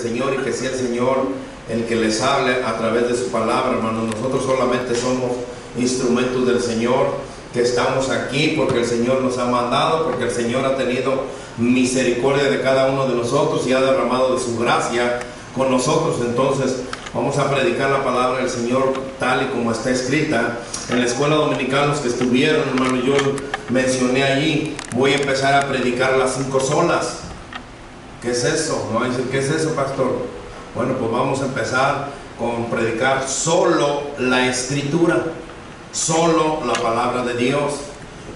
Señor y que sea el Señor el que les hable a través de su palabra, hermanos. Nosotros solamente somos instrumentos del Señor, que estamos aquí porque el Señor nos ha mandado, porque el Señor ha tenido misericordia de cada uno de nosotros y ha derramado de su gracia con nosotros. Entonces vamos a predicar la palabra del Señor tal y como está escrita. En la escuela dominical, los que estuvieron, hermano, yo mencioné allí, voy a empezar a predicar las 5 solas. ¿Qué es eso? ¿No? ¿Qué es eso, pastor? Bueno, pues vamos a empezar con predicar solo la Escritura, solo la palabra de Dios.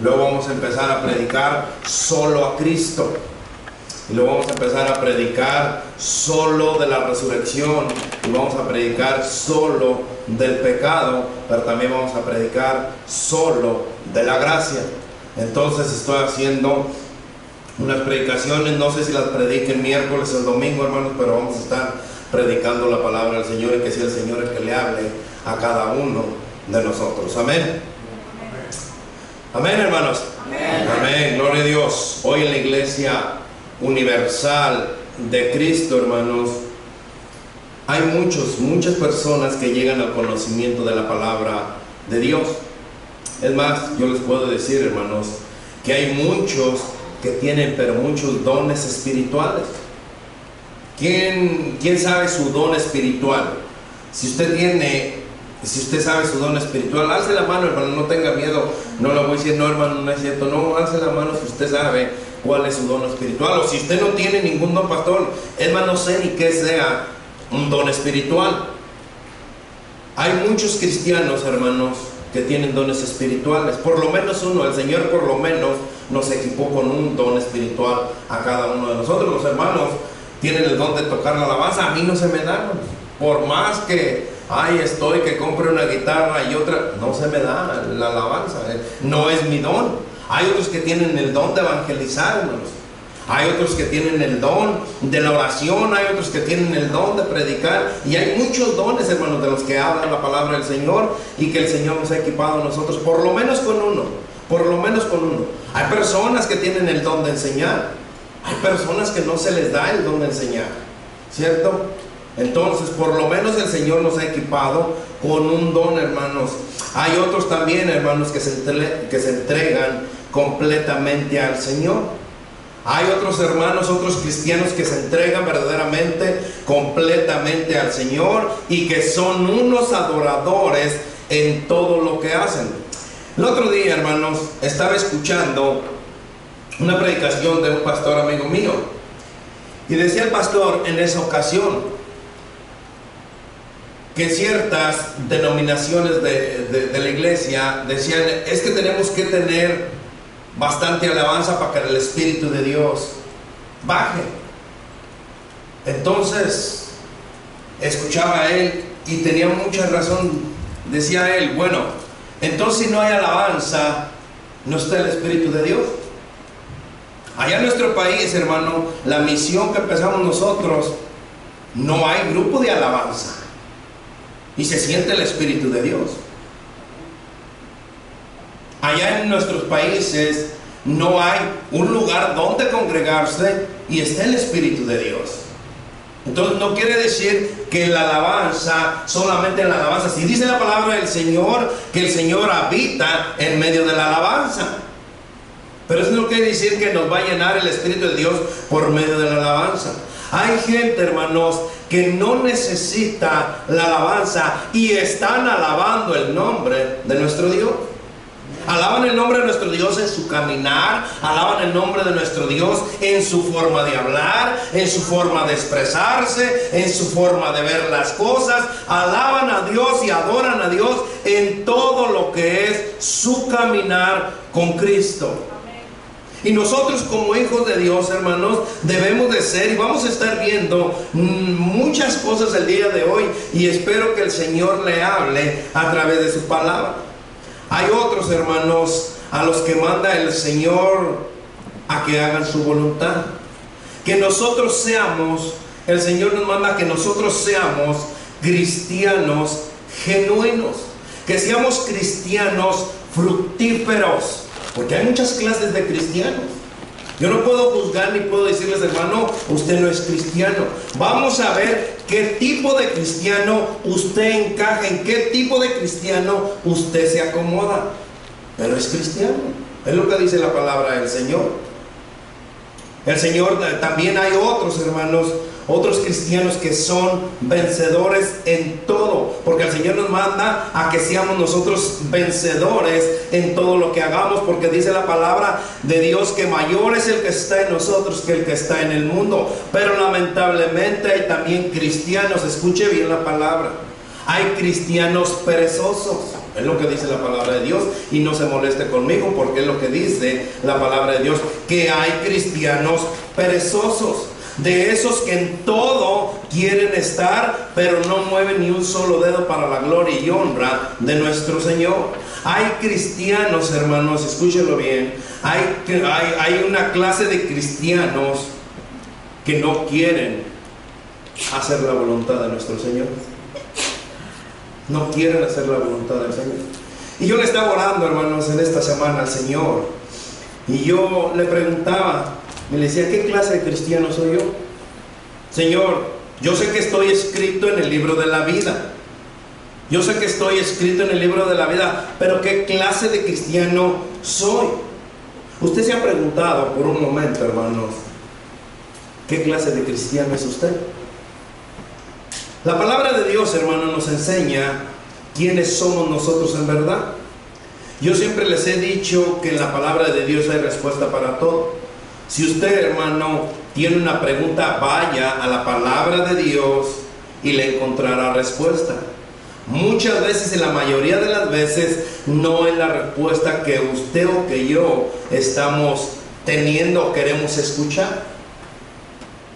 Luego vamos a empezar a predicar solo a Cristo. Y luego vamos a empezar a predicar solo de la resurrección. Y vamos a predicar solo del pecado. Pero también vamos a predicar solo de la gracia. Entonces estoy haciendo unas predicaciones. No sé si las predique el miércoles o el domingo, hermanos, pero vamos a estar predicando la palabra del Señor, y que sea el Señor el que le hable a cada uno de nosotros. Amén. Amén, hermanos. Amén. Amén. Gloria a Dios. Hoy en la Iglesia Universal de Cristo, hermanos, hay muchas personas que llegan al conocimiento de la palabra de Dios. Es más, yo les puedo decir, hermanos, que hay muchos que tienen pero muchos dones espirituales. ¿Quién sabe su don espiritual? Si usted sabe su don espiritual, alce la mano, hermano, no tenga miedo. No le voy a decir, no, hermano, no es cierto. No, alce la mano si usted sabe cuál es su don espiritual. O si usted no tiene ningún don, pastor, hermano, no sé ni qué sea un don espiritual. Hay muchos cristianos, hermanos, que tienen dones espirituales. Por lo menos uno, el Señor por lo menos nos equipó con un don espiritual a cada uno de nosotros. Los hermanos tienen el don de tocar la alabanza. A mí no se me da, hermanos. Por más que que compre una guitarra y otra, no se me da la alabanza. No es mi don. Hay otros que tienen el don de evangelizar, hermanos. Hay otros que tienen el don de la oración. Hay otros que tienen el don de predicar. Y hay muchos dones, hermanos, de los que habla la palabra del Señor, y que el Señor nos ha equipado a nosotros, por lo menos con uno. Por lo menos con uno. Hay personas que tienen el don de enseñar. Hay personas que no se les da el don de enseñar, ¿cierto? Entonces, por lo menos el Señor nos ha equipado con un don, hermanos. Hay otros también, hermanos, que se entregan completamente al Señor. Hay otros hermanos, otros cristianos que se entregan verdaderamente, completamente al Señor, y que son unos adoradores en todo lo que hacen. El otro día, hermanos, estaba escuchando una predicación de un pastor amigo mío, y decía el pastor en esa ocasión que ciertas denominaciones de la iglesia decían, es que tenemos que tener bastante alabanza para que el Espíritu de Dios baje. Entonces escuchaba a él y tenía mucha razón. Decía él, bueno, entonces si no hay alabanza, no está el Espíritu de Dios. Allá en nuestro país, hermano, la misión que empezamos nosotros, no hay grupo de alabanza, y se siente el Espíritu de Dios. Allá en nuestros países no hay un lugar donde congregarse y está el Espíritu de Dios. Entonces no quiere decir que la alabanza, solamente la alabanza. Si dice la palabra del Señor que el Señor habita en medio de la alabanza, pero eso no quiere decir que nos va a llenar el Espíritu de Dios por medio de la alabanza. Hay gente, hermanos, que no necesita la alabanza y están alabando el nombre de nuestro Dios. Alaban el nombre de nuestro Dios en su caminar, alaban el nombre de nuestro Dios en su forma de hablar, en su forma de expresarse, en su forma de ver las cosas. Alaban a Dios y adoran a Dios en todo lo que es su caminar con Cristo. Y nosotros como hijos de Dios, hermanos, debemos de ser, y vamos a estar viendo muchas cosas el día de hoy, y espero que el Señor le hable a través de su palabra. Hay otros, hermanos, a los que manda el Señor a que hagan su voluntad. Que nosotros seamos, el Señor nos manda que nosotros seamos cristianos genuinos, que seamos cristianos fructíferos. Porque hay muchas clases de cristianos. Yo no puedo juzgar ni puedo decirles, hermano, usted no es cristiano. Vamos a ver qué tipo de cristiano usted encaja, en qué tipo de cristiano usted se acomoda. Pero es cristiano, es lo que dice la palabra del Señor. El Señor, también hay otros, hermanos, otros cristianos que son vencedores en todo, porque el Señor nos manda a que seamos nosotros vencedores en todo lo que hagamos, porque dice la palabra de Dios que mayor es el que está en nosotros que el que está en el mundo. Pero lamentablemente hay también cristianos, escuche bien la palabra, hay cristianos perezosos. Es lo que dice la palabra de Dios, y no se moleste conmigo porque es lo que dice la palabra de Dios, que hay cristianos perezosos, de esos que en todo quieren estar, pero no mueven ni un solo dedo para la gloria y honra de nuestro Señor. Hay cristianos, hermanos, escúchenlo bien, hay una clase de cristianos que no quieren hacer la voluntad de nuestro Señor. No quieren hacer la voluntad del Señor. Y yo le estaba orando, hermanos, en esta semana al Señor, y yo le preguntaba, me decía, ¿qué clase de cristiano soy yo? Señor, yo sé que estoy escrito en el libro de la vida. Yo sé que estoy escrito en el libro de la vida, pero ¿qué clase de cristiano soy? Usted se ha preguntado por un momento, hermanos, ¿qué clase de cristiano es usted? La palabra de Dios, hermano, nos enseña quiénes somos nosotros en verdad. Yo siempre les he dicho que en la palabra de Dios hay respuesta para todo. Si usted, hermano, tiene una pregunta, vaya a la palabra de Dios y le encontrará respuesta. Muchas veces, en la mayoría de las veces, no es la respuesta que usted o que yo estamos teniendo o queremos escuchar.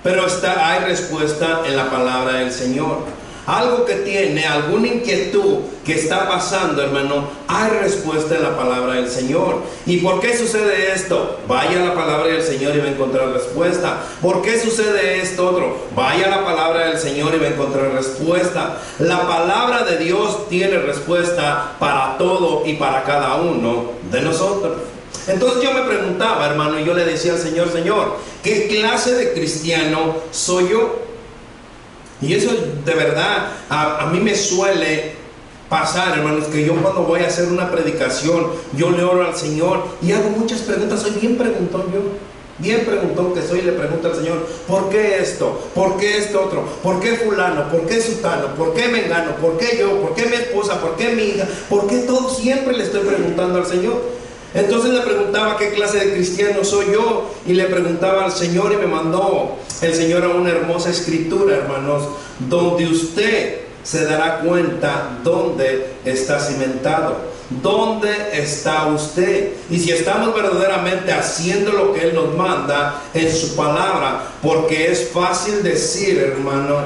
Pero hay respuesta en la palabra del Señor. Algo que tiene, alguna inquietud que está pasando, hermano, hay respuesta en la palabra del Señor. ¿Y por qué sucede esto? Vaya a la palabra del Señor y va a encontrar respuesta. ¿Por qué sucede esto otro? Vaya a la palabra del Señor y va a encontrar respuesta. La palabra de Dios tiene respuesta para todo y para cada uno de nosotros. Entonces yo me preguntaba, hermano, y yo le decía al Señor, Señor, ¿qué clase de cristiano soy yo? Y eso de verdad a mí me suele pasar, hermanos, que yo cuando voy a hacer una predicación, yo le oro al Señor y hago muchas preguntas. Soy bien preguntón yo, bien preguntón que soy, y le pregunto al Señor, ¿por qué esto? ¿Por qué esto otro? ¿Por qué fulano? ¿Por qué sutano? ¿Por qué mengano? ¿Por qué yo? ¿Por qué mi esposa? ¿Por qué mi hija? ¿Por qué todo? Siempre le estoy preguntando al Señor. Entonces le preguntaba qué clase de cristiano soy yo, y le preguntaba al Señor, y me mandó el Señor a una hermosa escritura, hermanos, donde usted se dará cuenta dónde está cimentado, dónde está usted, y si estamos verdaderamente haciendo lo que Él nos manda en su palabra. Porque es fácil decir, hermano,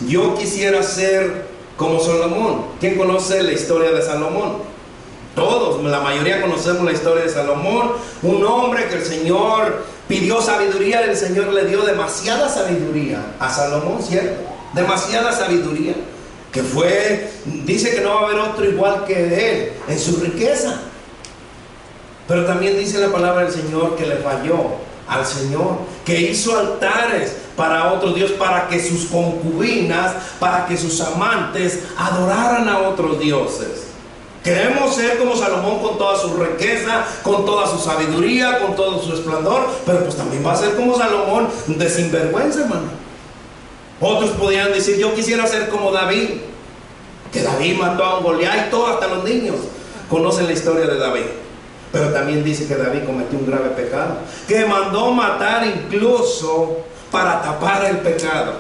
yo quisiera ser como Salomón. ¿Quién conoce la historia de Salomón? Todos, la mayoría conocemos la historia de Salomón, un hombre que el Señor pidió sabiduría, el Señor le dio demasiada sabiduría a Salomón, ¿cierto? Demasiada sabiduría, que dice que no va a haber otro igual que él en su riqueza. Pero también dice la palabra del Señor que le falló al Señor, que hizo altares para otros dioses, para que sus concubinas, para que sus amantes adoraran a otros dioses. Queremos ser como Salomón con toda su riqueza, con toda su sabiduría, con todo su esplendor, pero pues también va a ser como Salomón de sinvergüenza, hermano. Otros podrían decir, yo quisiera ser como David, que David mató a un Goliat, y todo, hasta los niños conocen la historia de David. Pero también dice que David cometió un grave pecado, que mandó matar incluso para tapar el pecado.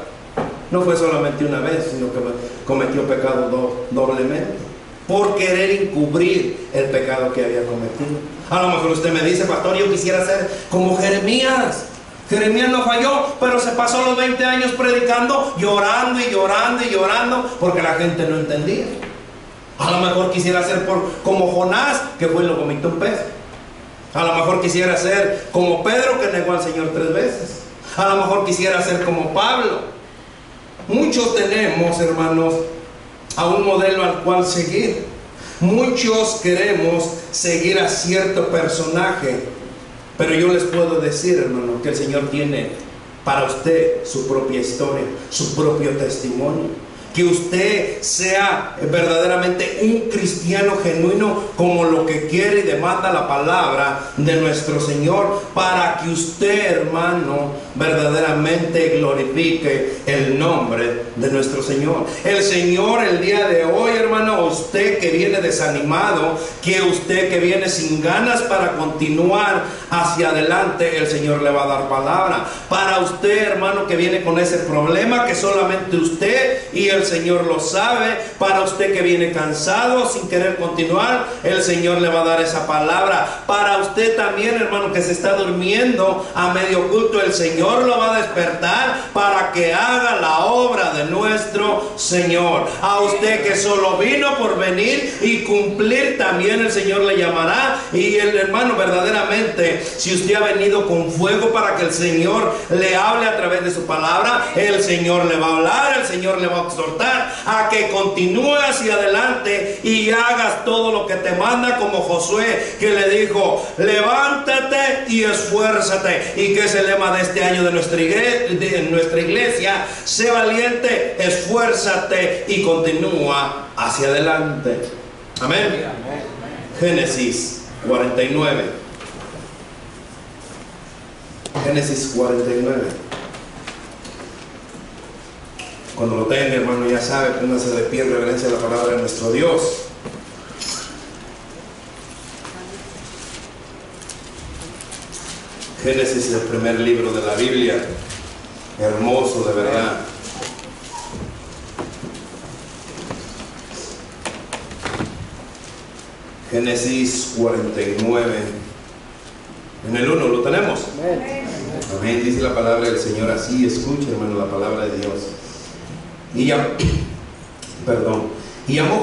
No fue solamente una vez, sino que cometió pecado doblemente, por querer encubrir el pecado que había cometido. A lo mejor usted me dice, pastor, yo quisiera ser como Jeremías. Jeremías no falló, pero se pasó los 20 años predicando, llorando y llorando y llorando, porque la gente no entendía. A lo mejor quisiera ser como Jonás, que fue y lo vomitó un pez. A lo mejor quisiera ser como Pedro, que negó al Señor 3 veces. A lo mejor quisiera ser como Pablo. Muchos tenemos, hermanos, a un modelo al cual seguir. Muchos queremos seguir a cierto personaje Pero yo les puedo decir, hermano, que el Señor tiene para usted su propia historia, su propio testimonio. Que usted sea verdaderamente un cristiano genuino, como lo que quiere y demanda la palabra de nuestro Señor, para que usted, hermano, verdaderamente glorifique el nombre de nuestro Señor. El Señor el día de hoy, hermano, usted que viene desanimado, que usted que viene sin ganas para continuar hacia adelante, el Señor le va a dar palabra. Para usted, hermano, que viene con ese problema que solamente usted y el Señor lo sabe, para usted que viene cansado sin querer continuar, el Señor le va a dar esa palabra. Para usted también, hermano, que se está durmiendo a medio culto, el Señor lo va a despertar para que haga la obra de nuestro Señor. A usted que solo vino por venir y cumplir, también el Señor le llamará. Y el hermano, verdaderamente, si usted ha venido con fuego para que el Señor le hable a través de su palabra, el Señor le va a hablar, el Señor le va a exhortar a que continúe hacia adelante y hagas todo lo que te manda, como Josué, que le dijo: levántate y esfuérzate. Y que es el lema de este año de nuestra iglesia: sé valiente, esfuérzate y continúa hacia adelante. Amén. Génesis 49. Génesis 49. Cuando lo tenga, hermano, ya sabe, póngase de pie en reverencia a la palabra de nuestro Dios. Génesis es el primer libro de la Biblia. Hermoso, de verdad. Génesis 49. En el 1 lo tenemos. Amén. Dice la palabra del Señor así. Escuche, hermano, la palabra de Dios. Y llamó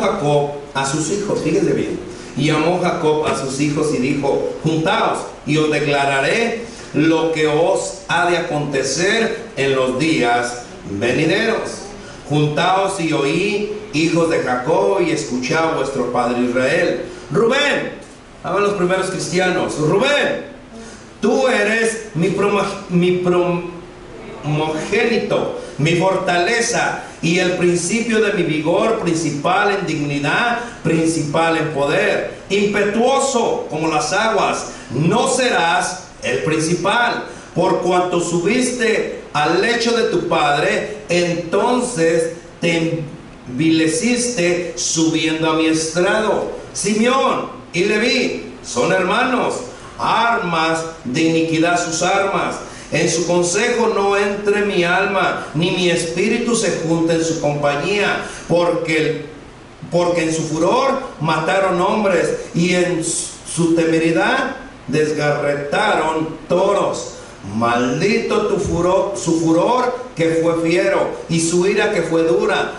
Jacob a sus hijos, fíjense bien. Y llamó Jacob a sus hijos y dijo: juntaos y os declararé lo que os ha de acontecer en los días venideros. Juntaos y oí, hijos de Jacob, y escuchad a vuestro padre Israel. Rubén, hablan los primeros cristianos. Rubén, tú eres mi primogénito, mi fortaleza y el principio de mi vigor, principal en dignidad, principal en poder, impetuoso como las aguas. No serás el principal, por cuanto subiste al lecho de tu padre, entonces te envileciste subiendo a mi estrado. Simeón y Leví son hermanos, armas de iniquidad sus armas. En su consejo no entre mi alma, ni mi espíritu se junte en su compañía, porque en su furor mataron hombres, y en su temeridad desgarretaron toros. Maldito su furor que fue fiero, y su ira que fue dura.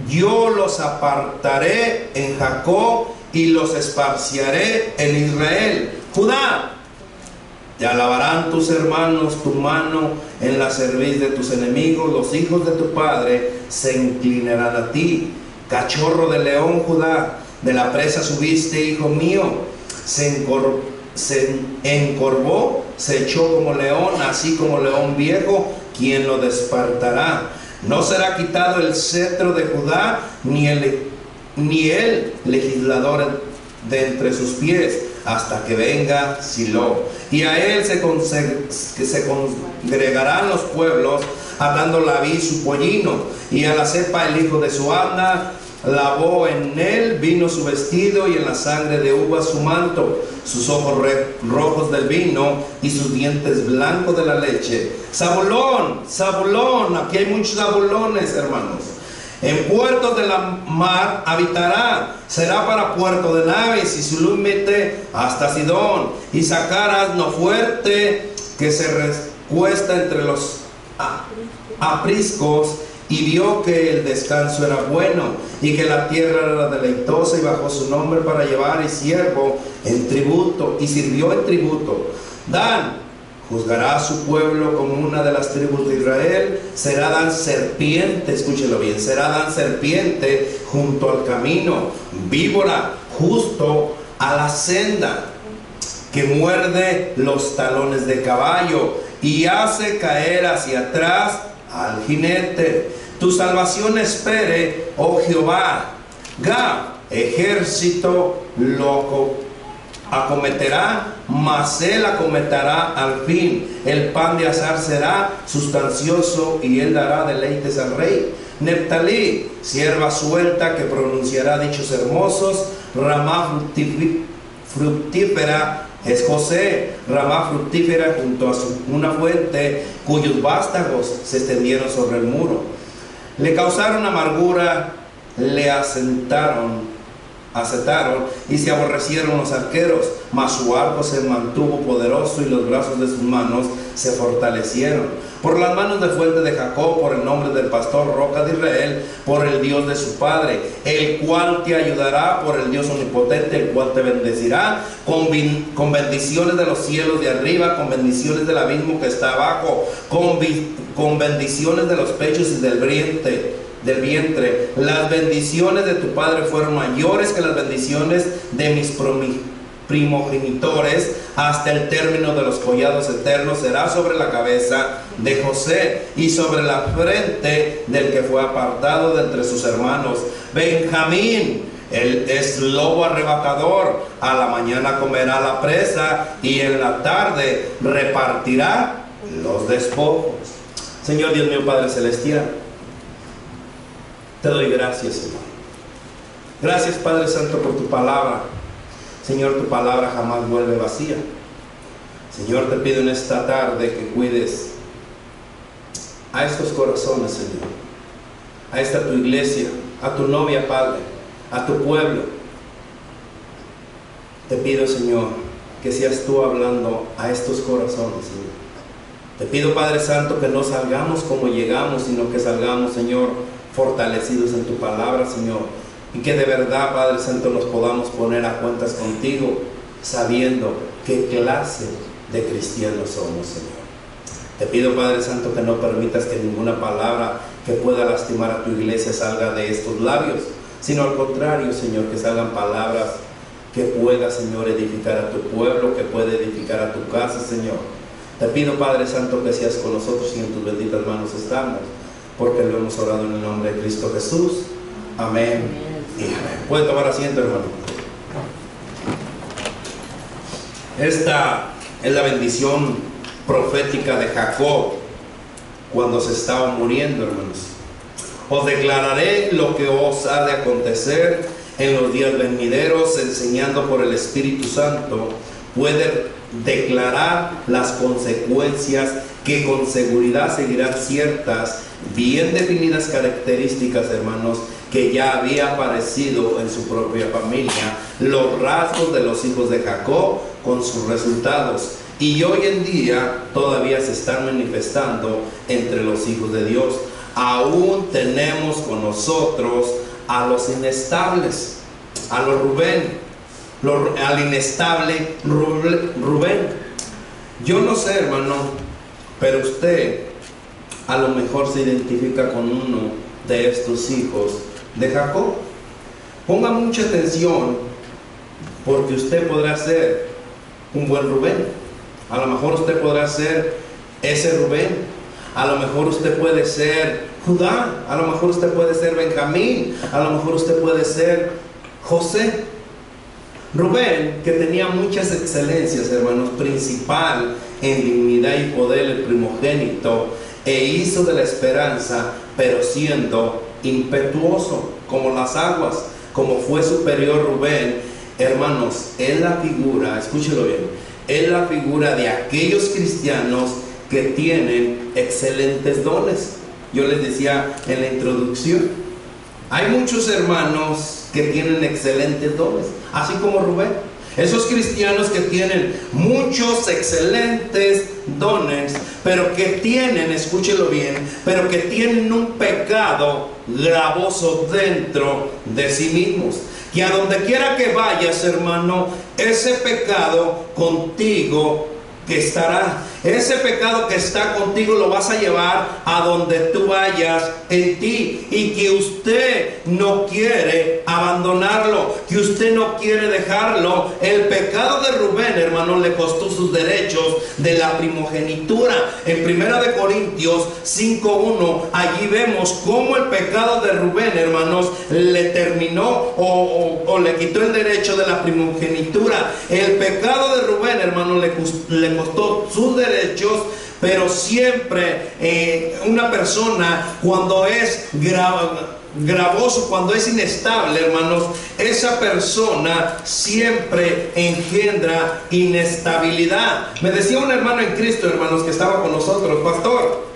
Yo los apartaré en Jacob y los esparciaré en Israel. Judá, te alabarán tus hermanos tu mano en la cerviz de tus enemigos. Los hijos de tu padre se inclinarán a ti. Cachorro de león, Judá, de la presa subiste, hijo mío. Se encorvó, se echó como león, así como león viejo. ¿Quién lo despertará? No será quitado el cetro de Judá, ni el legislador de entre sus pies, hasta que venga Silo. Y a él se congregarán los pueblos, atando la vid su pollino, y a la cepa el hijo de su asna. Lavó en él vino su vestido, y en la sangre de uvas su manto. Sus ojos rojos del vino, y sus dientes blancos de la leche. Zabulón, Zabulón, aquí hay muchos zabulones, hermanos. En puertos de la mar habitará, será para puerto de naves, y su límite hasta Sidón. Y sacar asno fuerte que se recuesta entre los apriscos, y vio que el descanso era bueno, y que la tierra era deleitosa, y bajó su nombre para llevar y siervo en tributo, y sirvió en tributo. Dan juzgará a su pueblo como una de las tribus de Israel. Será Dan serpiente, escúchelo bien, será Dan serpiente junto al camino, víbora justo a la senda. que muerde los talones de caballo y hace caer hacia atrás al jinete. Tu salvación espere, oh Jehová. Gad, ejército loco, acometerá, mas él acometerá al fin. El pan de azar será sustancioso y él dará deleites al rey. Neftalí, sierva suelta que pronunciará dichos hermosos. Ramá fructífera es José, ramá fructífera junto a una fuente cuyos vástagos se extendieron sobre el muro. Le causaron amargura, le acetaron y se aborrecieron los arqueros, mas su arco se mantuvo poderoso y los brazos de sus manos se fortalecieron. Por las manos de fuente de Jacob, por el nombre del pastor, roca de Israel, por el Dios de su padre, el cual te ayudará, por el Dios omnipotente, el cual te bendecirá con bendiciones de los cielos de arriba, con bendiciones del abismo que está abajo, con bendiciones de los pechos y del vientre. Las bendiciones de tu padre fueron mayores que las bendiciones de mis primogenitores, hasta el término de los collados eternos será sobre la cabeza de José y sobre la frente del que fue apartado de entre sus hermanos. Benjamín, él es lobo arrebatador, a la mañana comerá la presa y en la tarde repartirá los despojos. Señor Dios mío, Padre celestial, te doy gracias, Señor. Gracias, Padre Santo, por tu palabra. Señor, tu palabra jamás vuelve vacía. Señor, te pido en esta tarde que cuides a estos corazones, Señor, a esta tu iglesia, a tu novia, Padre, a tu pueblo. Te pido, Señor, que seas tú hablando a estos corazones, Señor. Te pido, Padre Santo, que no salgamos como llegamos, sino que salgamos, Señor, fortalecidos en tu palabra, Señor, y que de verdad, Padre Santo, nos podamos poner a cuentas contigo, sabiendo qué clase de cristianos somos, Señor. Te pido, Padre Santo, que no permitas que ninguna palabra que pueda lastimar a tu iglesia salga de estos labios, sino al contrario, Señor, que salgan palabras que pueda, Señor, edificar a tu pueblo, que pueda edificar a tu casa, Señor. Te pido, Padre Santo, que seas con nosotros y en tus benditas manos estamos, porque lo hemos orado en el nombre de Cristo Jesús. Amén. Y amén. Puede tomar asiento, hermano. Esta es la bendición profética de Jacob cuando se estaba muriendo, hermanos. Os declararé lo que os ha de acontecer en los días venideros, enseñando por el Espíritu Santo. Puede declarar las consecuencias que con seguridad seguirán ciertas, bien definidas características, hermanos, que ya había aparecido en su propia familia, los rasgos de los hijos de Jacob con sus resultados, y hoy en día todavía se están manifestando entre los hijos de Dios. Aún tenemos con nosotros a los inestables, a los Rubén, al inestable Rubén. Yo no sé, hermano, pero usted a lo mejor se identifica con uno de estos hijos de Jacob. Ponga mucha atención, porque usted podrá ser un buen Rubén. A lo mejor usted podrá ser ese Rubén. A lo mejor usted puede ser Judá. A lo mejor usted puede ser Benjamín. A lo mejor usted puede ser José. Rubén, que tenía muchas excelencias, hermanos, principal en dignidad y poder, el primogénito, e hizo de la esperanza, pero siendo impetuoso como las aguas, como fue superior Rubén, hermanos, es la figura, escúchelo bien, es la figura de aquellos cristianos que tienen excelentes dones. Yo les decía en la introducción, hay muchos hermanos que tienen excelentes dones, así como Rubén. Esos cristianos que tienen muchos excelentes dones, pero que tienen, escúchelo bien, pero que tienen un pecado gravoso dentro de sí mismos. Que a donde quiera que vayas, hermano, ese pecado contigo que estará. Ese pecado que está contigo lo vas a llevar a donde tú vayas en ti, y que usted no quiere abandonarlo, que usted no quiere dejarlo. El pecado de Rubén, hermanos, le costó sus derechos de la primogenitura. En 1 Corintios 5:1, allí vemos cómo el pecado de Rubén, hermanos, le terminó o le quitó el derecho de la primogenitura. El pecado de Rubén, hermanos, le costó sus derechos. Pero siempre una persona, cuando es gravoso, cuando es inestable, hermanos, esa persona siempre engendra inestabilidad. Me decía un hermano en Cristo, hermanos, que estaba con nosotros: pastor,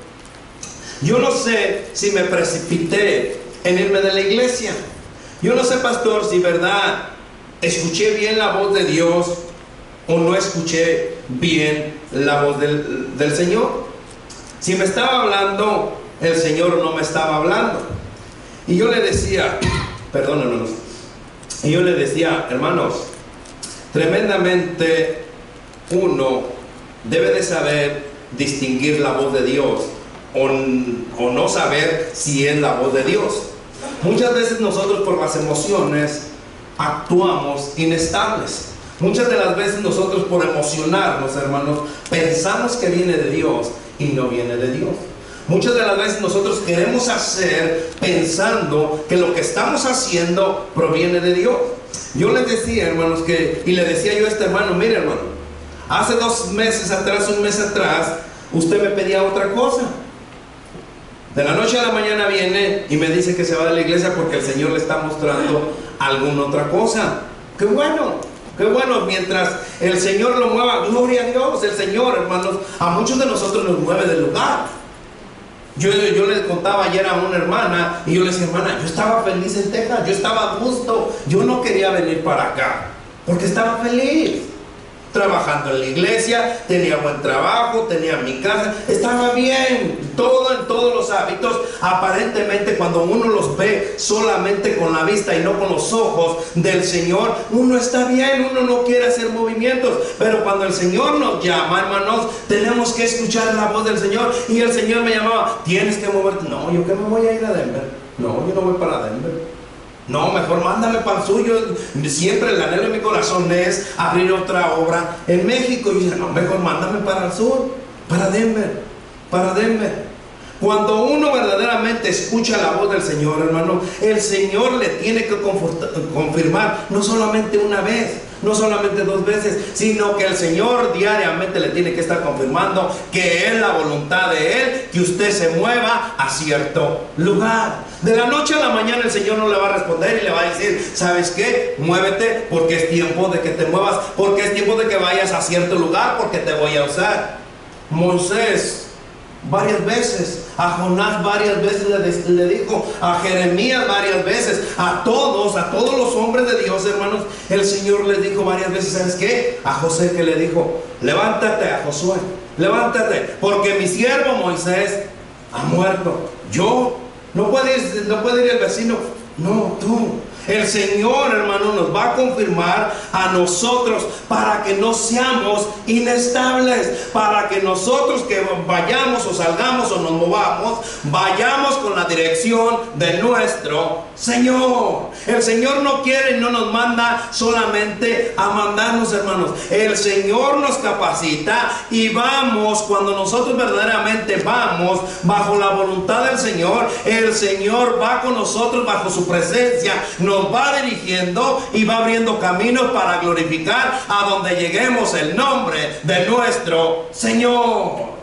yo no sé si me precipité en irme de la iglesia. Yo no sé, pastor, si verdad escuché bien la voz de Dios o no escuché bien la voz del Señor. Si me estaba hablando el Señor o no me estaba hablando. Y yo le decía, perdón, hermanos, y yo le decía: hermanos, tremendamente uno debe de saber distinguir la voz de Dios o no saber si es la voz de Dios. Muchas veces nosotros, por las emociones, actuamos inestables. Muchas de las veces nosotros, por emocionarnos, hermanos, pensamos que viene de Dios y no viene de Dios. Muchas de las veces nosotros queremos hacer pensando que lo que estamos haciendo proviene de Dios. Yo les decía, hermanos, y le decía yo a este hermano: mire, hermano, hace 2 meses atrás, un mes atrás, usted me pedía otra cosa. De la noche a la mañana viene y me dice que se va de la iglesia porque el Señor le está mostrando alguna otra cosa. ¡Qué bueno! ¡Qué bueno! Mientras el Señor lo mueva, gloria a Dios. El Señor, hermanos, a muchos de nosotros nos mueve del lugar. Yo le contaba ayer a una hermana, y yo le decía: hermana, yo estaba feliz en Texas, yo estaba a gusto, yo no quería venir para acá, porque estaba feliz, trabajando en la iglesia, tenía buen trabajo, tenía mi casa, estaba bien, en todos los hábitos. Aparentemente, cuando uno los ve solamente con la vista y no con los ojos del Señor, uno está bien, uno no quiere hacer movimientos. Pero cuando el Señor nos llama, hermanos, tenemos que escuchar la voz del Señor. Y el Señor me llamaba: tienes que moverte. No, yo que me voy a ir a Denver. No, yo no voy para Denver. No, mejor mándame para el suyo. Siempre el anhelo de mi corazón es abrir otra obra en México. Y dice: no, mejor mándame para el sur, para Denver, para Denver. Cuando uno verdaderamente escucha la voz del Señor, hermano, el Señor le tiene que confirmar, no solamente una vez, no solamente 2 veces, sino que el Señor diariamente le tiene que estar confirmando que es la voluntad de Él que usted se mueva a cierto lugar. De la noche a la mañana el Señor no le va a responder y le va a decir: ¿sabes qué? Muévete, porque es tiempo de que te muevas, porque es tiempo de que vayas a cierto lugar, porque te voy a usar. Moisés varias veces, a Jonás varias veces le dijo, a Jeremías varias veces, a todos los hombres de Dios, hermanos, el Señor les dijo varias veces. ¿Sabes qué? A José, que le dijo: levántate, a Josué, levántate, porque mi siervo Moisés ha muerto. Yo, no puede ir el vecino, no, tú. El Señor, hermano, nos va a confirmar a nosotros para que no seamos inestables, para que nosotros, que vayamos o salgamos o nos movamos, vayamos con la dirección de nuestro Señor. El Señor no quiere y no nos manda solamente a mandarnos, hermanos. El Señor nos capacita y vamos, cuando nosotros verdaderamente vamos bajo la voluntad del Señor, el Señor va con nosotros bajo su presencia, nos va dirigiendo y va abriendo caminos para glorificar a donde lleguemos el nombre de nuestro Señor.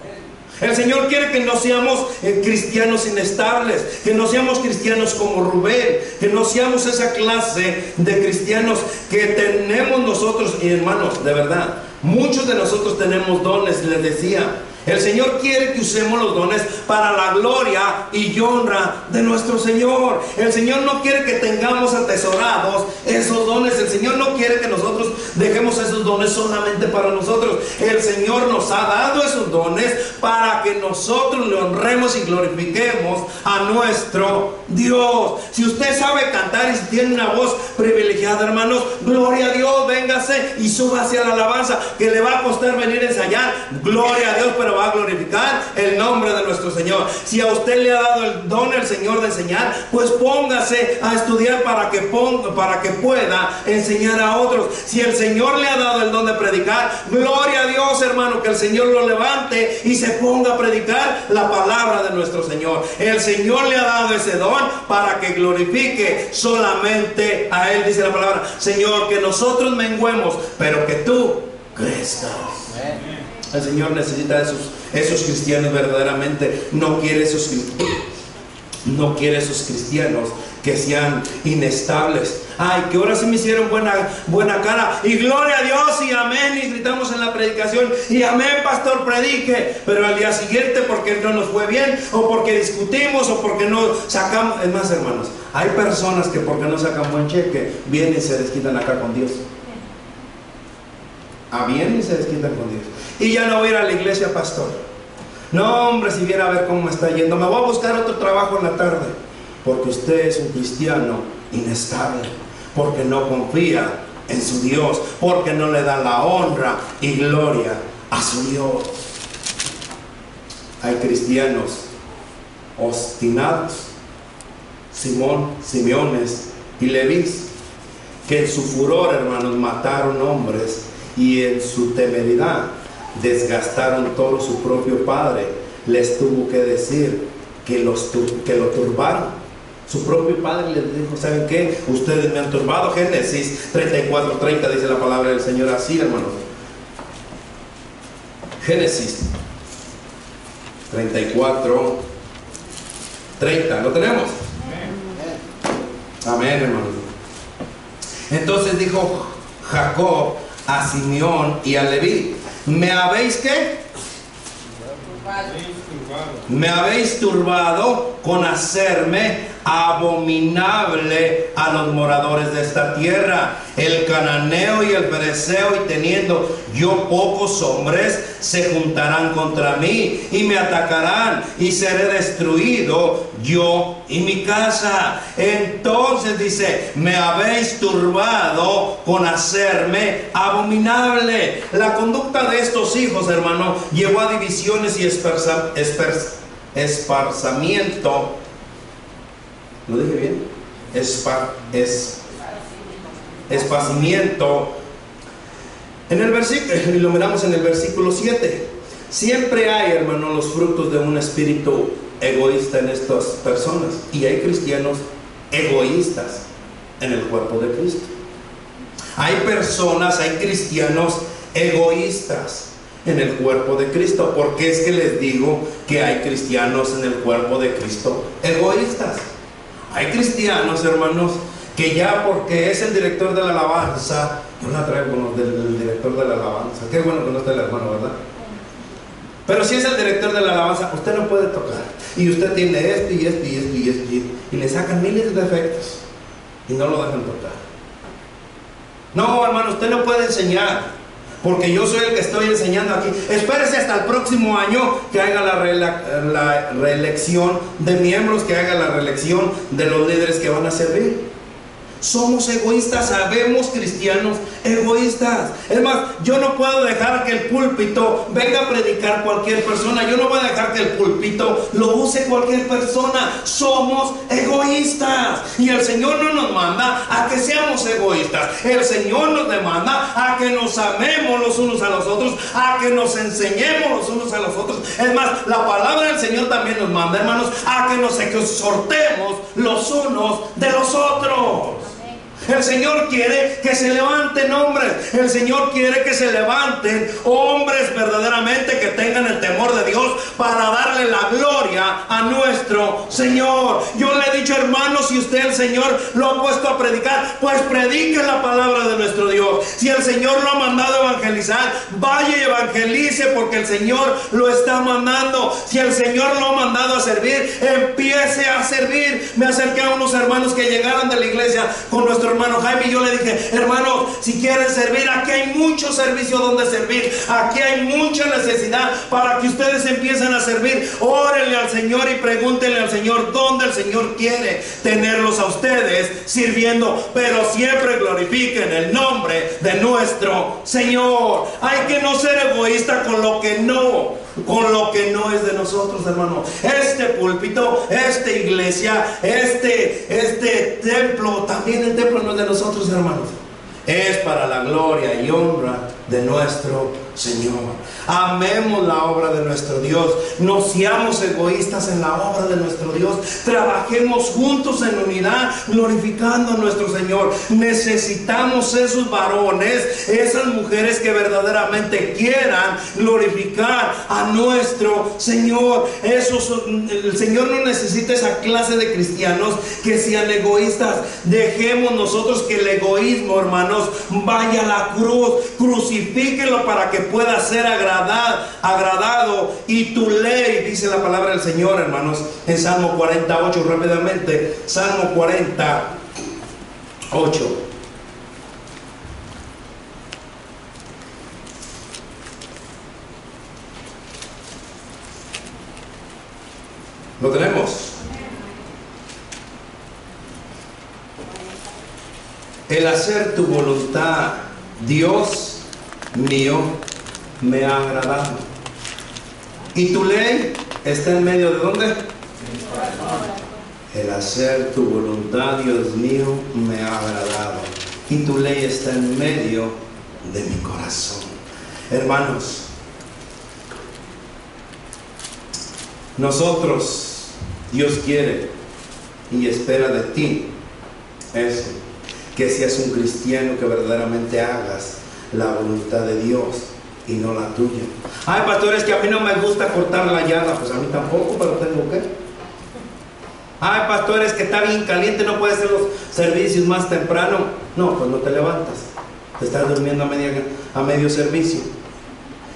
El Señor quiere que no seamos cristianos inestables, que no seamos cristianos como Rubén, que no seamos esa clase de cristianos que tenemos nosotros. Y hermanos, de verdad, muchos de nosotros tenemos dones. Les decía, El Señor quiere que usemos los dones para la gloria y honra de nuestro Señor. El Señor no quiere que tengamos atesorados esos dones. El Señor no quiere que nosotros dejemos esos dones solamente para nosotros. El Señor nos ha dado esos dones para que nosotros le honremos y glorifiquemos a nuestro Dios. Si usted sabe cantar y si tiene una voz privilegiada, hermanos, gloria a Dios, véngase y súbase a la alabanza, que le va a costar venir a ensayar. Gloria a Dios, pero va a glorificar el nombre de nuestro Señor. Si a usted le ha dado el don el Señor de enseñar, pues póngase a estudiar para que pueda enseñar a otros. Si el Señor le ha dado el don de predicar, gloria a Dios, hermano, que el Señor lo levante y se ponga a predicar la palabra de nuestro Señor. El Señor le ha dado ese don para que glorifique solamente a Él. Dice la palabra, Señor, que nosotros menguemos, pero que tú crezcas. El Señor necesita esos cristianos verdaderamente. No quiere esos cristianos que sean inestables. Ay, que ahora sí me hicieron buena cara, y gloria a Dios, y amén, y gritamos en la predicación, y amén, pastor, predique, pero al día siguiente, porque no nos fue bien, o porque discutimos, o porque no sacamos. Es más, hermanos, hay personas que porque no sacan buen cheque, vienen y se desquitan acá con Dios. Vienen y se desquitan con Dios. Y ya no voy a ir a la iglesia, pastor. No, hombre, si viera a ver cómo me está yendo, me voy a buscar otro trabajo en la tarde. Porque usted es un cristiano inestable, porque no confía en su Dios, porque no le da la honra y gloria a su Dios. Hay cristianos obstinados, Simeones y Levís, que en su furor, hermanos, mataron hombres, y en su temeridad desgastaron todo. Su propio padre les tuvo que decir que lo turbaron. Su propio padre les dijo, ¿saben qué? Ustedes me han turbado. Génesis 34:30 dice la palabra del Señor así, hermanos. Génesis 34:30. ¿Lo tenemos? Amén, hermanos. Entonces dijo Jacob a Simeón y a Leví, ¿me habéis qué? Me habéis turbado con hacerme abominable a los moradores de esta tierra, el cananeo y el fereceo, y teniendo yo pocos hombres, se juntarán contra mí y me atacarán, y seré destruido yo y mi casa. Entonces dice, me habéis turbado con hacerme abominable. La conducta de estos hijos, hermano, llevó a divisiones y esparcimiento. ¿Lo dije bien? Esparcimiento. En el versículo, y lo miramos en el versículo 7. Siempre hay, hermano, los frutos de un espíritu egoísta en estas personas. Y hay cristianos egoístas en el cuerpo de Cristo. Hay personas, hay cristianos egoístas en el cuerpo de Cristo. ¿Por qué es que les digo que hay cristianos en el cuerpo de Cristo egoístas? Hay cristianos, hermanos, que ya porque es el director de la alabanza, yo la traigo del director de la alabanza. Qué bueno que no está el hermano, ¿verdad? Pero si es el director de la alabanza, usted no puede tocar. Y usted tiene esto y esto y esto y esto. Y le sacan miles de defectos y no lo dejan tocar. No, hermano, usted no puede enseñar, porque yo soy el que estoy enseñando aquí. Espérese hasta el próximo año que haga la reelección de miembros, que haga la reelección de los líderes que van a servir. Somos egoístas, sabemos, cristianos egoístas. Es más, yo no puedo dejar que el púlpito venga a predicar cualquier persona. Yo no voy a dejar que el púlpito lo use cualquier persona. Somos egoístas. Y el Señor no nos manda a que seamos egoístas. El Señor nos demanda a que nos amemos los unos a los otros, a que nos enseñemos los unos a los otros. Es más, la palabra del Señor también nos manda, hermanos, a que nos exhortemos los unos de los otros. El Señor quiere que se levanten hombres. El Señor quiere que se levanten hombres verdaderamente que tengan el temor de Dios para darle la gloria a nuestro Señor. Yo le he dicho, hermano, si usted el Señor lo ha puesto a predicar, pues predique la palabra de nuestro Dios. Si el Señor lo ha mandado a evangelizar, vaya y evangelice, porque el Señor lo está mandando. Si el Señor lo ha mandado a servir, empiece a servir. Me acerqué a unos hermanos que llegaron de la iglesia con nuestro hermano Jaime y yo le dije, hermanos, si quieren servir, aquí hay mucho servicio donde servir, aquí hay mucha necesidad para que ustedes empiecen a servir. Órenle al Señor y pregúntenle al Señor dónde el Señor quiere tenerlos a ustedes sirviendo, pero siempre glorifiquen el nombre de nuestro Señor. Hay que no ser egoísta con lo que no es de nosotros, hermano. Este púlpito, esta iglesia, este templo, también el templo no es de nosotros, hermanos. Es para la gloria y honra de nuestro Señor. Amemos la obra de nuestro Dios. No seamos egoístas en la obra de nuestro Dios. Trabajemos juntos en unidad, glorificando a nuestro Señor. Necesitamos esos varones, esas mujeres que verdaderamente quieran glorificar a nuestro Señor. El Señor no necesita esa clase de cristianos que sean egoístas. Dejemos nosotros que el egoísmo, hermanos, vaya a la cruz. Crucifíquelo para que pueda ser agradado, y tu ley, dice la palabra del Señor, hermanos, en Salmo 48, rápidamente, Salmo 48. ¿Lo tenemos? El hacer tu voluntad, Dios mío, me ha agradado. ¿Y tu ley está en medio de dónde? El hacer tu voluntad, Dios mío, me ha agradado. Y tu ley está en medio de mi corazón. Hermanos, nosotros, Dios quiere y espera de ti eso, que seas un cristiano, que verdaderamente hagas la voluntad de Dios y no la tuya. Ay, pastor, es que a mí no me gusta cortar la yarda. Pues a mí tampoco, pero tengo que. Ay, pastor, es que está bien caliente, no puedes hacer los servicios más temprano. No, pues no te levantas, te estás durmiendo a medio servicio.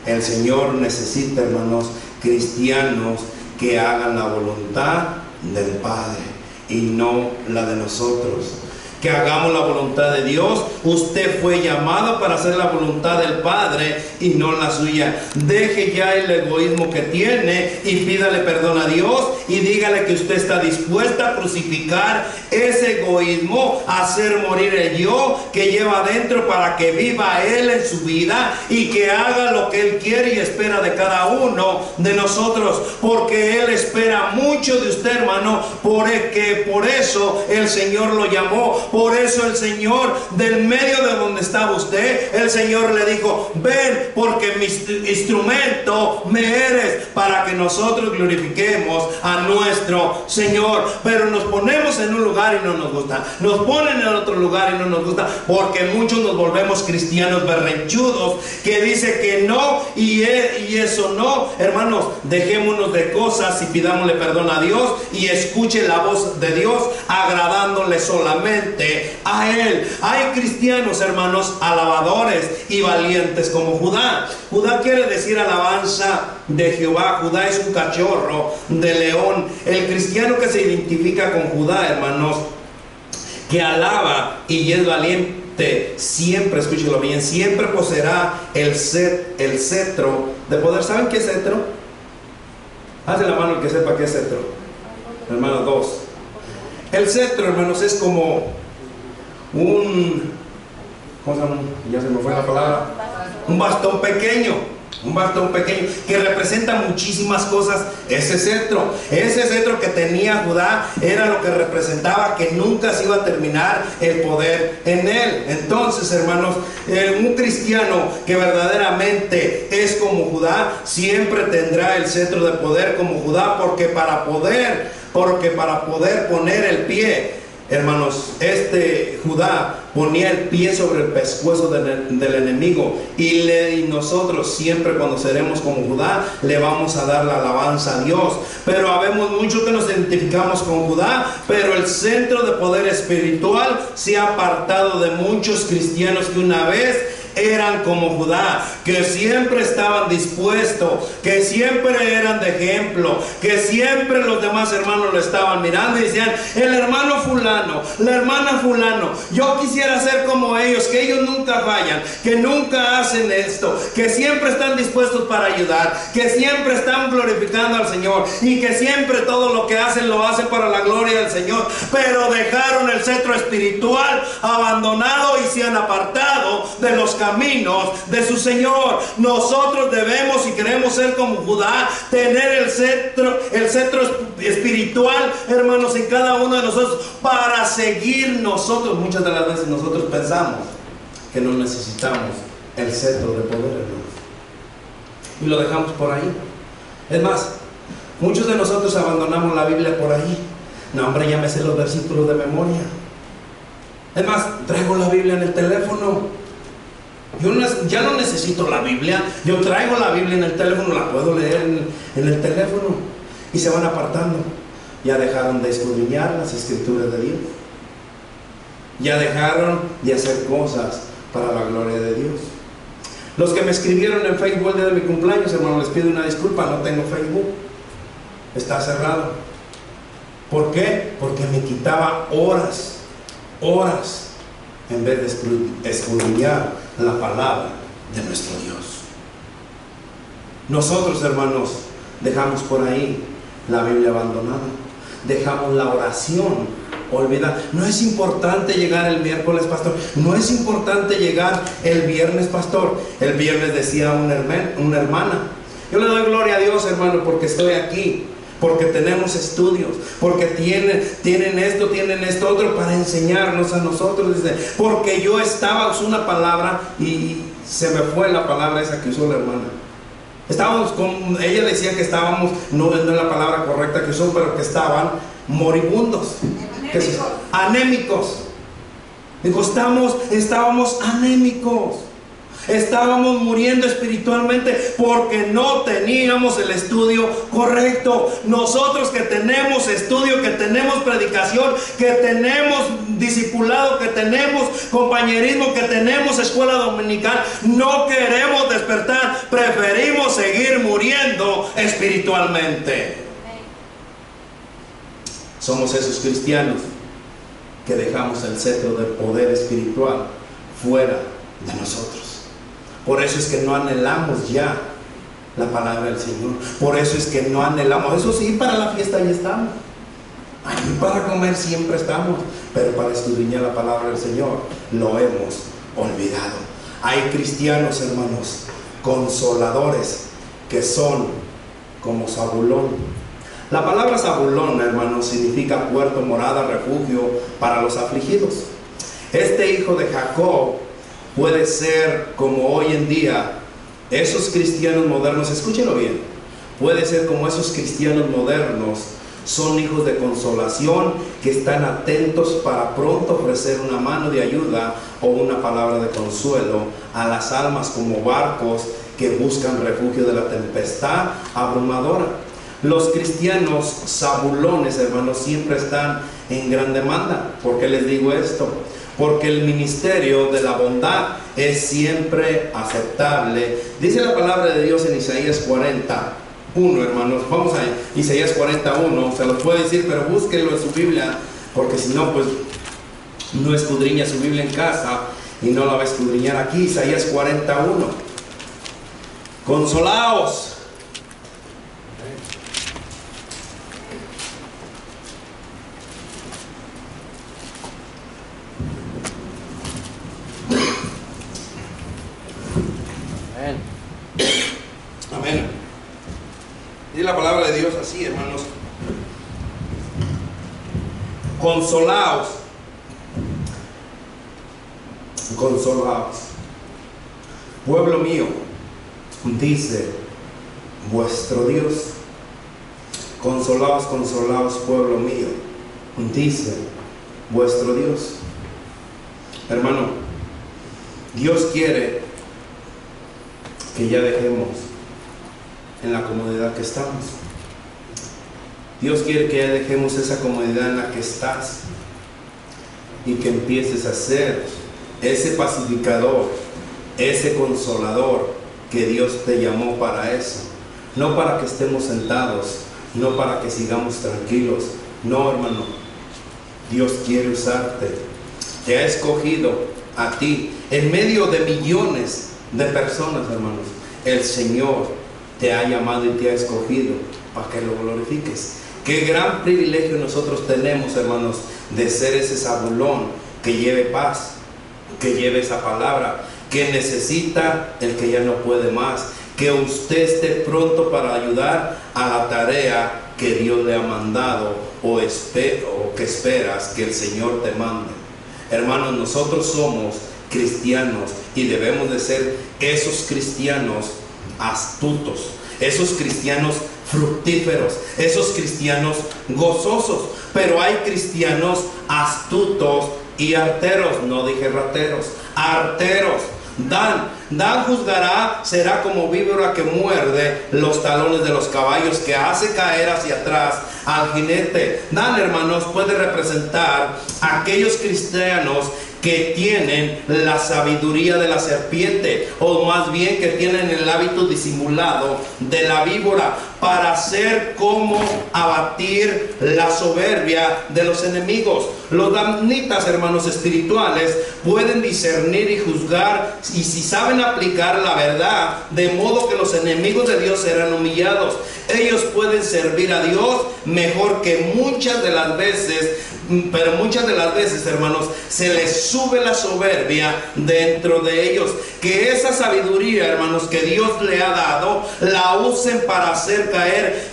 El Señor necesita, hermanos, cristianos que hagan la voluntad del Padre y no la de nosotros. Que hagamos la voluntad de Dios. Usted fue llamado para hacer la voluntad del Padre y no la suya. Deje ya el egoísmo que tiene y pídale perdón a Dios y dígale que usted está dispuesta a crucificar ese egoísmo, a hacer morir el yo que lleva adentro, para que viva Él en su vida y que haga lo que Él quiere y espera de cada uno de nosotros, porque Él espera mucho de usted, hermano, por eso el Señor lo llamó. Por eso el Señor, del medio de donde estaba usted, el Señor le dijo, ven, porque mi instrumento me eres, para que nosotros glorifiquemos a nuestro Señor. Pero nos ponemos en un lugar y no nos gusta, nos ponen en otro lugar y no nos gusta, porque muchos nos volvemos cristianos berrenchudos, que dice que no y eso no. Hermanos, dejémonos de cosas y pidámosle perdón a Dios y escuche la voz de Dios, agradándole solamente a Él. Hay cristianos, hermanos, alabadores y valientes como Judá. Judá quiere decir alabanza de Jehová. Judá es un cachorro de león. El cristiano que se identifica con Judá, hermanos, que alaba y es valiente, siempre, escúchelo bien, siempre poseerá el cetro de poder. ¿Saben qué es cetro? Hace la mano el que sepa qué es cetro. Hermano, dos. El cetro, hermanos, es como ¿cómo se llama? Ya se me fue la palabra. Un bastón pequeño que representa muchísimas cosas. Ese cetro que tenía Judá era lo que representaba que nunca se iba a terminar el poder en él. Entonces, hermanos, un cristiano que verdaderamente es como Judá siempre tendrá el cetro de poder como Judá, porque para poder poner el pie Hermanos, Judá ponía el pie sobre el pescuezo del enemigo, y nosotros siempre, cuando seremos como Judá, le vamos a dar la alabanza a Dios. Pero habemos muchos que nos identificamos con Judá, pero el centro de poder espiritual se ha apartado de muchos cristianos que una vez eran como Judá, que siempre estaban dispuestos, que siempre eran de ejemplo, que siempre los demás hermanos lo estaban mirando y decían: el hermano fulano, la hermana fulano, yo quisiera ser como ellos, que ellos nunca fallan, que nunca hacen esto, que siempre están dispuestos para ayudar, que siempre están glorificando al Señor, y que siempre todo lo que hacen lo hacen para la gloria del Señor. Pero dejaron el cetro espiritual abandonado y se han apartado de los caminos de su Señor. Nosotros debemos, y queremos ser como Judá, tener el cetro espiritual, hermanos, en cada uno de nosotros, para seguir nosotros. Muchas de las veces nosotros pensamos que no necesitamos el cetro de poder, hermanos, y lo dejamos por ahí. Es más, muchos de nosotros abandonamos la Biblia por ahí. No, hombre, ya me sé los versículos de memoria. Es más, traigo la Biblia en el teléfono. Yo ya no necesito la Biblia. Yo traigo la Biblia en el teléfono, la puedo leer en el teléfono. Y se van apartando. Ya dejaron de escudriñar las escrituras de Dios. Ya dejaron de hacer cosas para la gloria de Dios. Los que me escribieron en Facebook el día de mi cumpleaños, hermano, les pido una disculpa, no tengo Facebook. Está cerrado. ¿Por qué? Porque me quitaba horas en vez de escudriñar la palabra de nuestro Dios. Nosotros, hermanos, dejamos por ahí la Biblia abandonada, dejamos la oración olvidada. No es importante llegar el miércoles, pastor, no es importante llegar el viernes, pastor. El viernes decía una hermana: yo le doy gloria a Dios, hermano, porque estoy aquí, porque tenemos estudios, porque tienen esto otro para enseñarnos a nosotros. Dice, porque yo usó una palabra y se me fue la palabra esa que usó la hermana. Ella decía que estábamos, no es la palabra correcta que usó, pero que estaban moribundos, anémicos. Digo, estábamos anémicos. Estábamos muriendo espiritualmente porque no teníamos el estudio correcto. Nosotros que tenemos estudio, que tenemos predicación, que tenemos discipulado, que tenemos compañerismo, que tenemos escuela dominical, no queremos despertar, preferimos seguir muriendo espiritualmente. Somos esos cristianos que dejamos el cetro del poder espiritual fuera de nosotros. Por eso es que no anhelamos ya la palabra del Señor. Por eso es que no anhelamos. Eso sí, para la fiesta ya estamos. Ahí para comer siempre estamos. Pero para escudriñar la palabra del Señor lo hemos olvidado. Hay cristianos, hermanos, consoladores, que son como Zabulón. La palabra Zabulón, hermanos, significa puerto, morada, refugio para los afligidos. Este hijo de Jacob puede ser como hoy en día esos cristianos modernos. Escúchenlo bien. Puede ser como esos cristianos modernos. Son hijos de consolación, que están atentos para pronto ofrecer una mano de ayuda o una palabra de consuelo a las almas, como barcos que buscan refugio de la tempestad abrumadora. Los cristianos zabulones, hermanos, siempre están en gran demanda. ¿Por qué les digo esto? Porque el ministerio de la bondad es siempre aceptable. Dice la palabra de Dios en Isaías 41, hermanos. Vamos a Isaías 41. Se los puedo decir, pero búsquenlo en su Biblia, porque si no, pues no escudriña su Biblia en casa y no la va a escudriñar aquí. Isaías 41. Consolaos. Amén. Dice la palabra de Dios así, hermanos: consolaos, consolaos, pueblo mío, dice vuestro Dios. Consolaos, consolaos, pueblo mío, dice vuestro Dios. Hermano, Dios quiere que ya dejemos en la comodidad que estamos. Dios quiere que ya dejemos esa comodidad en la que estás y que empieces a ser ese pacificador, ese consolador que Dios te llamó para eso. No para que estemos sentados, no para que sigamos tranquilos. No, hermano, Dios quiere usarte. Te ha escogido a ti en medio de millones de personas, hermanos. El Señor te ha llamado y te ha escogido para que lo glorifiques. Qué gran privilegio nosotros tenemos, hermanos, de ser ese Zabulón que lleve paz, que lleve esa palabra, que necesita el que ya no puede más, que usted esté pronto para ayudar a la tarea que Dios le ha mandado o que esperas que el Señor te mande. Hermanos, nosotros somos cristianos y debemos de ser esos cristianos astutos, esos cristianos fructíferos, esos cristianos gozosos. Pero hay cristianos astutos y arteros, no dije rateros, arteros. Dan juzgará, será como víbora que muerde los talones de los caballos, que hace caer hacia atrás al jinete. Dan, hermanos, puede representar a aquellos cristianos que tienen la sabiduría de la serpiente, o más bien que tienen el hábito disimulado de la víbora, para hacer como abatir la soberbia de los enemigos. Los danitas, hermanos espirituales, pueden discernir y juzgar, y si saben aplicar la verdad, de modo que los enemigos de Dios serán humillados. Ellos pueden servir a Dios mejor que muchas de las veces, pero muchas de las veces, hermanos, se les sube la soberbia dentro de ellos. Que esa sabiduría, hermanos, que Dios le ha dado, la usen para hacer caer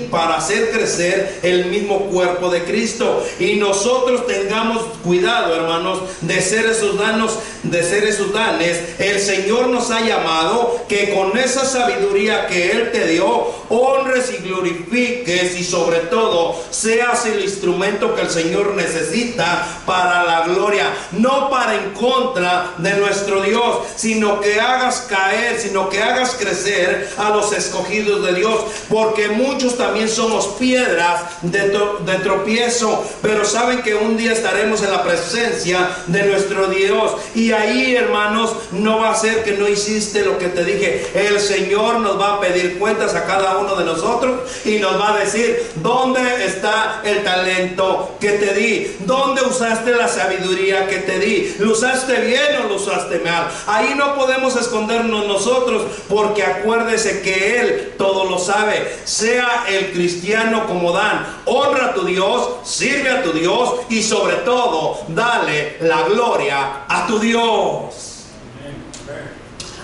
para hacer crecer el mismo cuerpo de Cristo. Y nosotros tengamos cuidado, hermanos, de ser esos danos, de ser esos danes. El Señor nos ha llamado que con esa sabiduría que Él te dio, honres y glorifiques, y sobre todo seas el instrumento que el Señor necesita para la gloria, no para en contra de nuestro Dios, sino que hagas caer, sino que hagas crecer a los escogidos de Dios, porque muchos también somos piedras de tropiezo, pero saben que un día estaremos en la presencia de nuestro Dios, y ahí, hermanos, no va a ser que no hiciste lo que te dije. El Señor nos va a pedir cuentas a cada uno de nosotros y nos va a decir: ¿dónde está el talento que te di? ¿Dónde usaste la sabiduría que te di? ¿Lo usaste bien o lo usaste mal? Ahí no podemos escondernos nosotros, porque acuérdese que Él todo lo sabe. Sea el cristiano como Dan: honra a tu Dios, sirve a tu Dios, y sobre todo dale la gloria a tu Dios.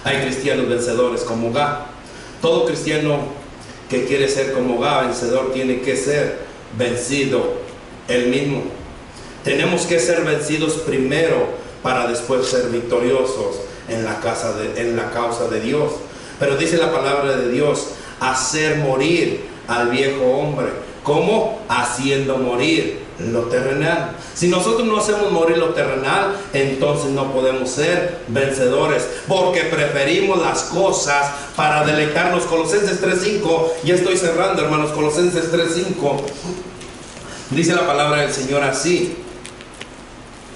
Hay cristianos vencedores como Gá. Todo cristiano que quiere ser como Gá, vencedor, tiene que ser vencido él mismo. Tenemos que ser vencidos primero para después ser victoriosos en la causa de Dios. Pero dice la palabra de Dios: hacer morir al viejo hombre. ¿Cómo? Haciendo morir lo terrenal. Si nosotros no hacemos morir lo terrenal, entonces no podemos ser vencedores, porque preferimos las cosas para deleitarnos. Colosenses 3:5, ya estoy cerrando, hermanos. Colosenses 3:5 dice la palabra del Señor así.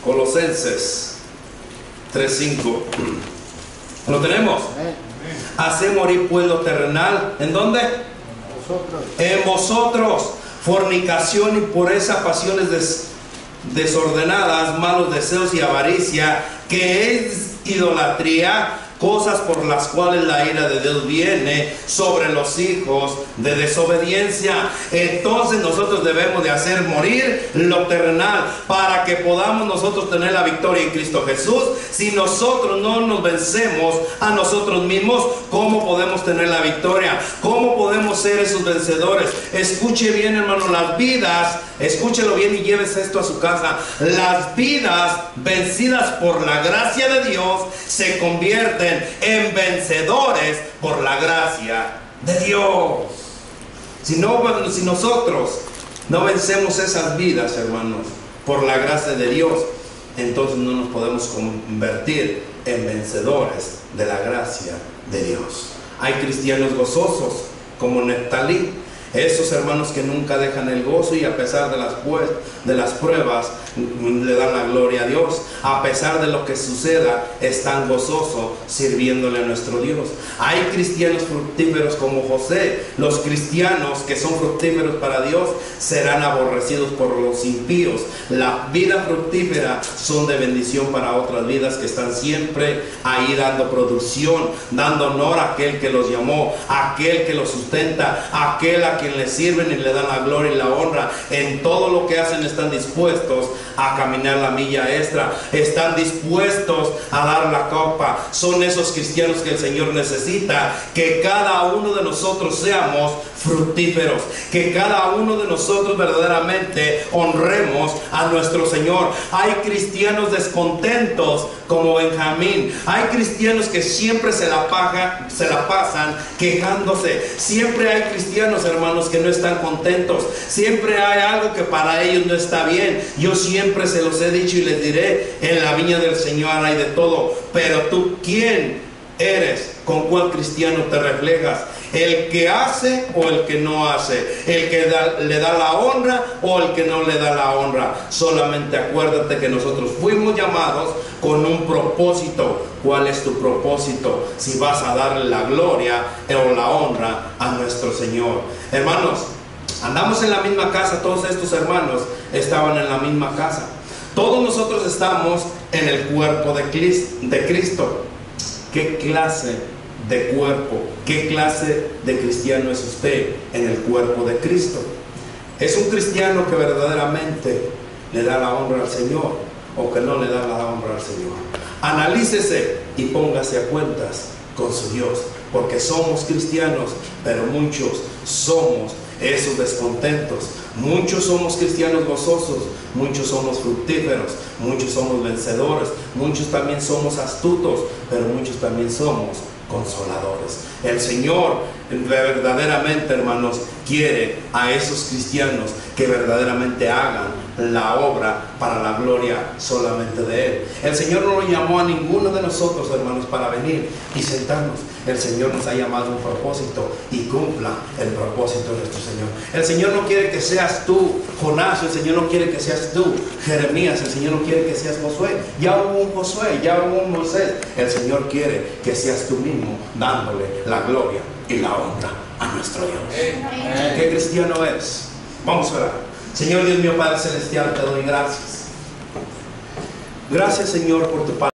Colosenses 3:5, ¿lo tenemos? Hace morir pues lo terrenal. ¿En dónde? En vosotros. Fornicación, impureza, pasiones desordenadas, malos deseos y avaricia, que es idolatría, cosas por las cuales la ira de Dios viene sobre los hijos de desobediencia. Entonces nosotros debemos de hacer morir lo terrenal para que podamos nosotros tener la victoria en Cristo Jesús. Si nosotros no nos vencemos a nosotros mismos, ¿cómo podemos tener la victoria? ¿Cómo podemos ser esos vencedores? Escuche bien, hermano, las vidas, escúchelo bien y llévese esto a su casa. Las vidas vencidas por la gracia de Dios se convierten en vencedores por la gracia de Dios. Si nosotros no vencemos esas vidas, hermanos, por la gracia de Dios, entonces no nos podemos convertir en vencedores de la gracia de Dios. Hay cristianos gozosos como Neftalí, esos hermanos que nunca dejan el gozo y a pesar de las pruebas le dan la gloria a Dios. A pesar de lo que suceda, están gozosos sirviéndole a nuestro Dios. Hay cristianos fructíferos como José. Los cristianos que son fructíferos para Dios serán aborrecidos por los impíos. La vida fructífera son de bendición para otras vidas que están siempre ahí dando producción, dando honor a aquel que los llamó, a aquel que los sustenta, a aquel a quien le sirven y le dan la gloria y la honra. En todo lo que hacen están dispuestos a caminar la milla extra, están dispuestos a dar la copa. Son esos cristianos que el Señor necesita, que cada uno de nosotros seamos fructíferos, que cada uno de nosotros verdaderamente honremos a nuestro Señor. Hay cristianos descontentos como Benjamín. Hay cristianos que siempre se la pasan quejándose. Siempre hay cristianos, hermanos, que no están contentos. Siempre hay algo que para ellos no está bien. Yo siempre se los he dicho y les diré, en la viña del Señor hay de todo. Pero tú, ¿quién eres? ¿Con cuál cristiano te reflejas? ¿El que hace o el que no hace? ¿El que le da la honra o el que no le da la honra? Solamente acuérdate que nosotros fuimos llamados con un propósito. ¿Cuál es tu propósito? Si vas a darle la gloria o la honra a nuestro Señor. Hermanos, andamos en la misma casa. Todos estos hermanos estaban en la misma casa. Todos nosotros estamos en el cuerpo de Cristo. ¿Qué clase de cuerpo, qué clase de cristiano es usted en el cuerpo de Cristo? ¿Es un cristiano que verdaderamente le da la honra al Señor o que no le da la honra al Señor? Analícese y póngase a cuentas con su Dios, porque somos cristianos, pero muchos somos esos descontentos. Muchos somos cristianos gozosos, muchos somos fructíferos, muchos somos vencedores, muchos también somos astutos, pero muchos también somos consoladores. El Señor verdaderamente, hermanos, quiere a esos cristianos que verdaderamente hagan la obra para la gloria solamente de Él. El Señor no lo llamó a ninguno de nosotros, hermanos, para venir y sentarnos. El Señor nos ha llamado a un propósito y cumpla el propósito de nuestro Señor. El Señor no quiere que seas tú Jonás, el Señor no quiere que seas tú Jeremías, el Señor no quiere que seas Josué. Ya hubo un Josué, ya hubo un Moisés. El Señor quiere que seas tú mismo dándole la gloria y la honra a nuestro Dios. ¿Qué cristiano eres? Vamos a orar. Señor Dios mío, Padre Celestial, te doy gracias. Gracias, Señor, por tu palabra.